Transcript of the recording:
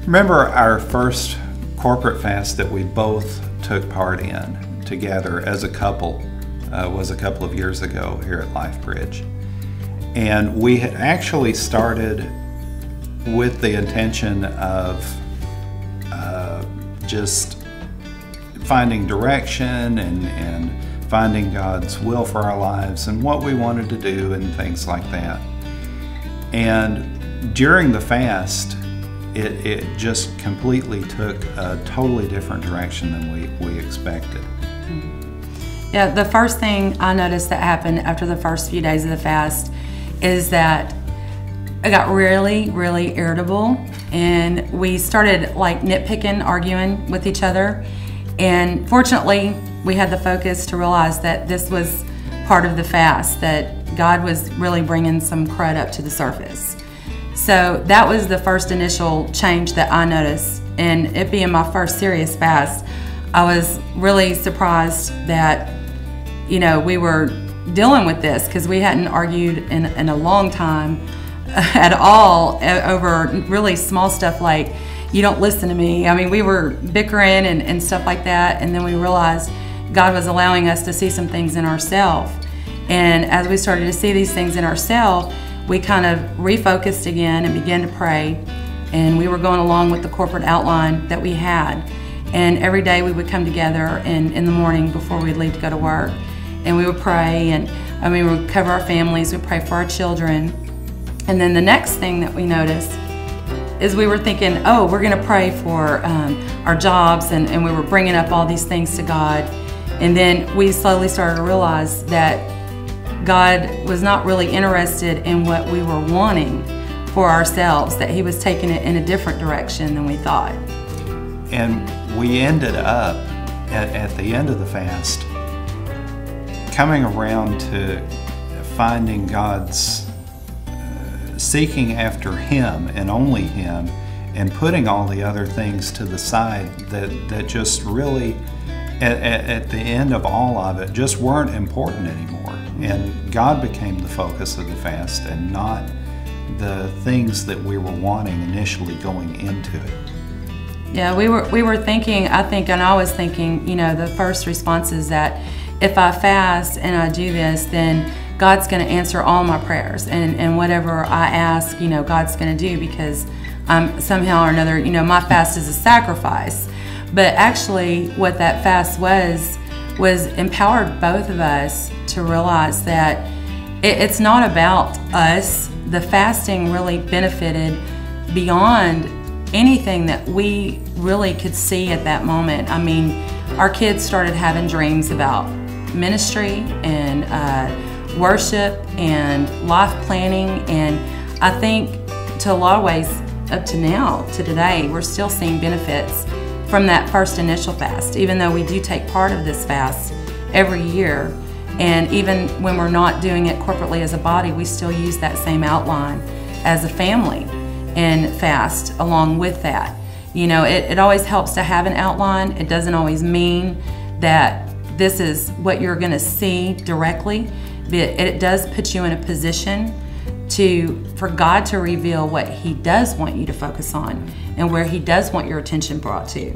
Remember our first corporate fast that we both took part in together as a couple was a couple of years ago here at LifeBridge. And we had actually started with the intention of just finding direction and finding God's will for our lives and what we wanted to do and things like that. And during the fast, it just completely took a totally different direction than we expected. Yeah, the first thing I noticed that happened after the first few days of the fast is that I got really, really irritable, and we started like nitpicking, arguing with each other. And fortunately, we had the focus to realize that this was part of the fast, that God was really bringing some crud up to the surface. So that was the first initial change that I noticed. And it being my first serious fast, I was really surprised that, you know, we were dealing with this, because we hadn't argued in a long time at all over really small stuff like, you don't listen to me. I mean, we were bickering and stuff like that, and then we realized God was allowing us to see some things in ourselves. And as we started to see these things in ourselves, we kind of refocused again and began to pray, and we were going along with the corporate outline that we had. And every day we would come together in the morning before we'd leave to go to work, and we would pray, and we would cover our families, we'd pray for our children. And then the next thing that we noticed is we were thinking, oh, we're going to pray for our jobs, and we were bringing up all these things to God. And then we slowly started to realize that God was not really interested in what we were wanting for ourselves, that He was taking it in a different direction than we thought. And we ended up, at the end of the fast, coming around to finding God's seeking after Him and only Him, and putting all the other things to the side that just really, at the end of all of it, just weren't important anymore. And God became the focus of the fast, and not the things that we were wanting initially going into it. Yeah, we were thinking, I think, and I was thinking, you know, the first response is that if I fast and I do this, then God's going to answer all my prayers, and whatever I ask, you know, God's going to do, because somehow or another, you know, my fast is a sacrifice. But actually what that fast was empowered both of us to realize that it's not about us. The fasting really benefited beyond anything that we really could see at that moment. I mean, our kids started having dreams about ministry and worship and life planning, and I think to a lot of ways up to now, to today, we're still seeing benefits from that first initial fast, even though we do take part of this fast every year. And even when we're not doing it corporately as a body, we still use that same outline as a family and fast along with that. You know, it always helps to have an outline. It doesn't always mean that this is what you're going to see directly, but it does put you in a position for God to reveal what He does want you to focus on and where He does want your attention brought to.